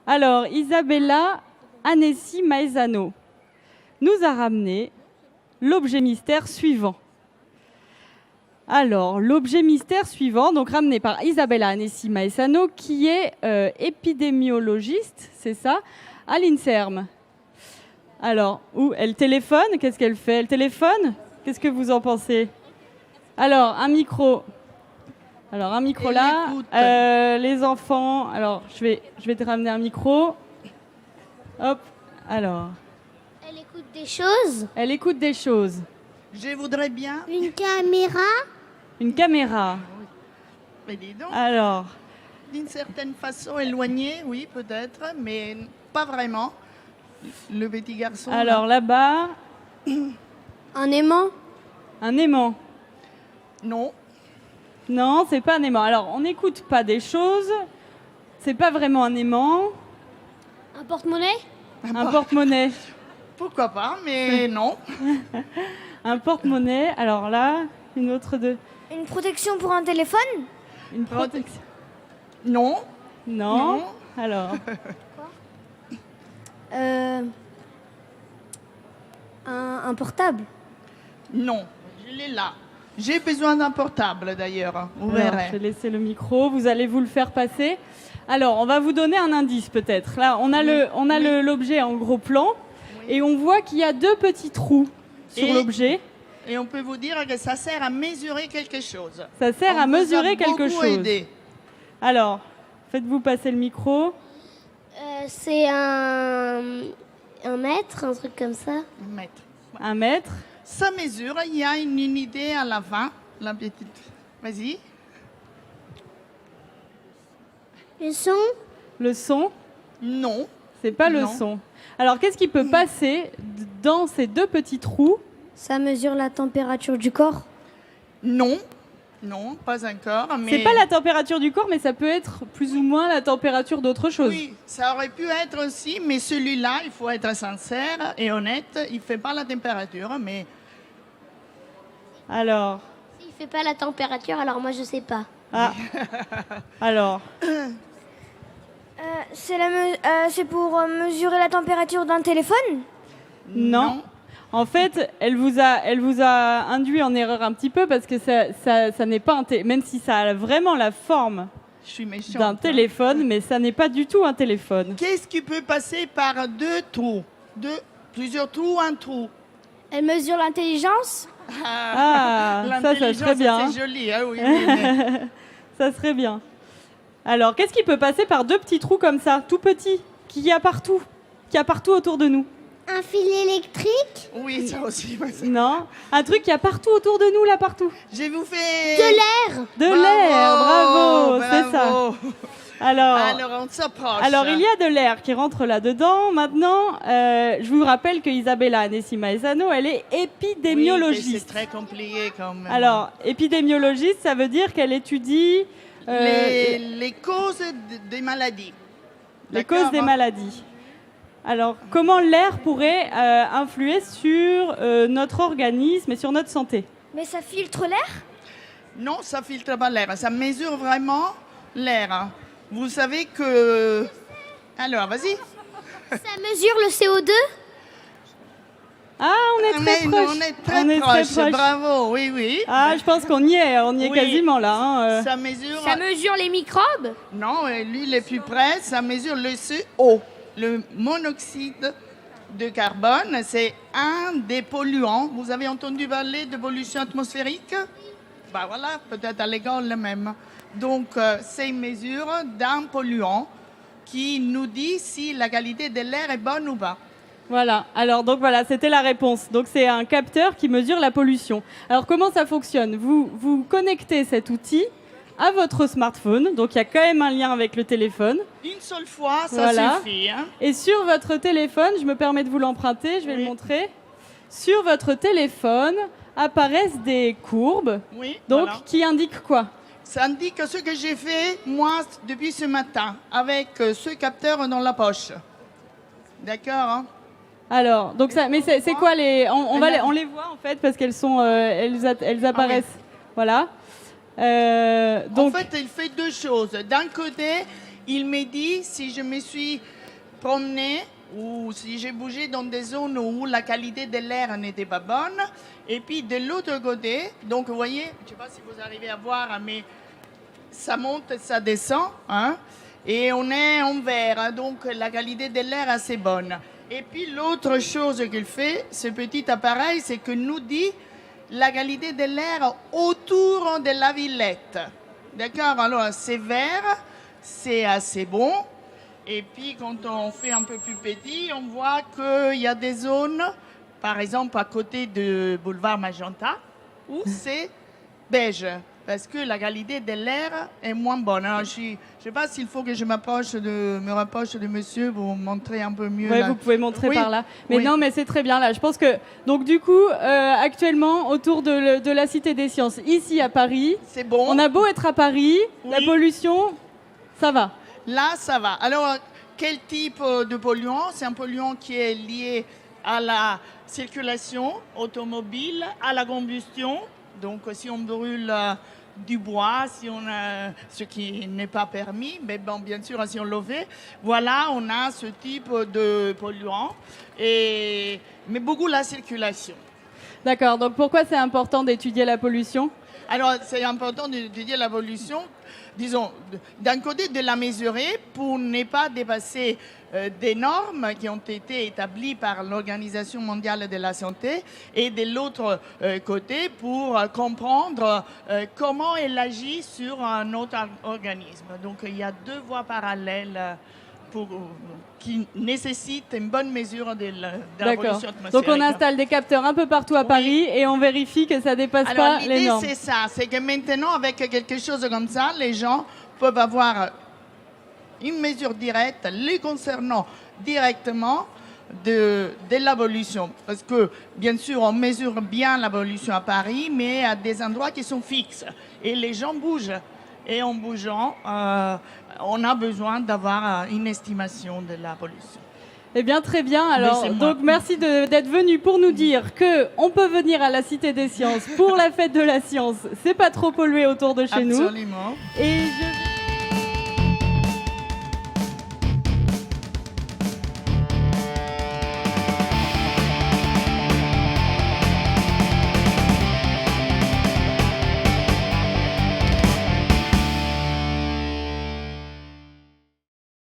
Alors, Isabella Anessi Maezano nous a ramené l'objet mystère suivant. Alors, l'objet mystère suivant, donc ramené par Isabella Anessi Maezano, qui est épidémiologiste, c'est ça, à l'INSERM. Alors, où elle téléphone, qu'est-ce qu'elle fait? Elle téléphone? Qu'est-ce que vous en pensez? Alors, un micro. Alors, un micro là. Les enfants. Alors, je vais te ramener un micro. Hop. Alors. Elle écoute des choses. Elle écoute des choses. Je voudrais bien. Une caméra. Une caméra. Mais dis donc. Alors. D'une certaine façon éloignée, oui, peut-être, mais pas vraiment. Le petit garçon. Alors là-bas. Un aimant. Un aimant. Non. Non, c'est pas un aimant. Alors, on n'écoute pas des choses. C'est pas vraiment un aimant. Un porte-monnaie. Un porte-monnaie. Pourquoi pas, mais non. Un porte-monnaie. Alors là, une autre de. Une protection pour un téléphone. Une protection. Non. Non. Alors. Un portable. Non. Je l'ai là. J'ai besoin d'un portable d'ailleurs. Vous Alors, verrez. je vais laisser le micro. Vous allez vous le faire passer. Alors, on va vous donner un indice peut-être. Là, on a l'objet en gros plan et on voit qu'il y a deux petits trous sur l'objet. Et on peut vous dire que ça sert à mesurer quelque chose. Ça sert à mesurer quelque chose. Aidé. Alors, faites-vous passer le micro. C'est un mètre, un truc comme ça. Un mètre. 1 mètre. Ça mesure, il y a une unité à la fin. La petite. Vas-y. Le son. Le son. Non. C'est pas le Non. son. Alors, qu'est-ce qui peut passer dans ces deux petits trous? Ça mesure la température du corps. Non. Non, pas encore. Mais... C'est pas la température du corps, mais ça peut être plus ou moins la température d'autre chose. Oui, ça aurait pu être aussi, mais celui-là, il faut être sincère et honnête, il ne fait pas la température, mais... Alors. S'il fait pas la température, alors moi je sais pas. Ah. Alors. C'est pour mesurer la température d'un téléphone. Non. En fait, elle vous a induit en erreur un petit peu parce que ça n'est pas même si ça a vraiment la forme Je suis méchante. d'un téléphone, mais ça n'est pas du tout un téléphone. Qu'est-ce qui peut passer par deux trous? Plusieurs trous, un trou. Elle mesure l'intelligence. Ah, ça serait bien. C'est joli, hein, oui. Mais... Ça serait bien. Alors, qu'est-ce qui peut passer par deux petits trous comme ça, tout petits, qu'il y a partout autour de nous? Un fil électrique. Oui, ça aussi. Non, un truc qu'il y a partout autour de nous, là, partout. Je vous fais... De l'air. De l'air, bravo, c'est ça. Alors, on s'approche. Alors, il y a de l'air qui rentre là-dedans. Maintenant, je vous rappelle que Isabella Anessi Maezano, elle est épidémiologiste. Oui, c'est très compliqué quand même. Alors, épidémiologiste, ça veut dire qu'elle étudie... les causes des maladies. Les causes des maladies. Alors, comment l'air pourrait influer sur notre organisme et sur notre santé? Mais ça filtre l'air. Non, ça filtre pas l'air. Ça mesure vraiment l'air. Vous savez que... Alors, vas-y. Ça mesure le CO2. Ah, on est très proche. On est très proche. Bravo, oui, oui. Ah, je pense qu'on y est Oui. quasiment là. Hein. Ça mesure... Ça mesure les microbes. Non, lui, il est plus près. Ça mesure le CO, le monoxyde de carbone. C'est un des polluants. Vous avez entendu parler de pollution atmosphérique? Ben voilà, peut-être à l'école même. Donc, c'est une mesure d'un polluant qui nous dit si la qualité de l'air est bonne ou pas. Voilà, alors donc voilà, c'était la réponse. Donc c'est un capteur qui mesure la pollution. Alors comment ça fonctionne? Vous connectez cet outil à votre smartphone, donc il y a quand même un lien avec le téléphone. Une seule fois, ça suffit. Hein. Et sur votre téléphone, je me permets de vous l'emprunter, je vais le montrer. Sur votre téléphone apparaissent des courbes, donc qui indiquent quoi? Ça indique ce que j'ai fait, moi, depuis ce matin, avec ce capteur dans la poche. D'accord, hein? Alors, donc ça, mais c'est quoi les... On les voit en fait parce qu'elles sont, elles apparaissent. Voilà. Donc, en fait, il fait deux choses. D'un côté, il me dit si je me suis promenée ou si j'ai bougé dans des zones où la qualité de l'air n'était pas bonne. Et puis de l'autre côté, donc vous voyez, je ne sais pas si vous arrivez à voir, mais ça monte, ça descend, hein, et on est en vert, hein, donc la qualité de l'air est assez bonne. Et puis l'autre chose qu'il fait, ce petit appareil, c'est que nous dit la qualité de l'air autour de la Villette. D'accord? Alors c'est vert, c'est assez bon. Et puis quand on fait un peu plus petit, on voit qu'il y a des zones, par exemple à côté du boulevard Magenta, où c'est beige, parce que la qualité de l'air est moins bonne. Alors, je ne sais pas s'il faut que je me rapproche de monsieur pour montrer un peu mieux. Oui, vous pouvez montrer par là. Mais oui. non, mais c'est très bien là. Je pense que, donc du coup, actuellement, autour de la Cité des Sciences, ici à Paris, c'est bon. On a beau être à Paris, Oui. La pollution, ça va. Là, ça va. Alors, quel type de polluant? C'est un polluant qui est lié à la circulation automobile, à la combustion. Donc, si on brûle du bois, si on a ce qui n'est pas permis, mais bon, bien sûr, si on le fait, voilà, on a ce type de polluant. Mais beaucoup la circulation. D'accord. Donc pourquoi c'est important d'étudier la pollution? Alors, c'est important d'étudier la pollution, disons, d'un côté de la mesurer pour ne pas dépasser des normes qui ont été établies par l'Organisation mondiale de la santé et de l'autre côté pour comprendre comment elle agit sur un autre organisme. Donc, il y a deux voies parallèles qui nécessitent une bonne mesure de la pollution atmosphérique. Donc on installe des capteurs un peu partout à Paris et on vérifie que ça ne dépasse pas les normes. L'idée, c'est ça. C'est que maintenant, avec quelque chose comme ça, les gens peuvent avoir une mesure directe les concernant directement de la pollution. Parce que, bien sûr, on mesure bien la pollution à Paris, mais à des endroits qui sont fixes. Et les gens bougent. Et en bougeant, on a besoin d'avoir une estimation de la pollution. Eh bien, très bien. Alors, donc, merci d'être venu pour nous dire qu'on peut venir à la Cité des Sciences pour la fête de la science. C'est pas trop pollué autour de chez nous. Absolument. Et je...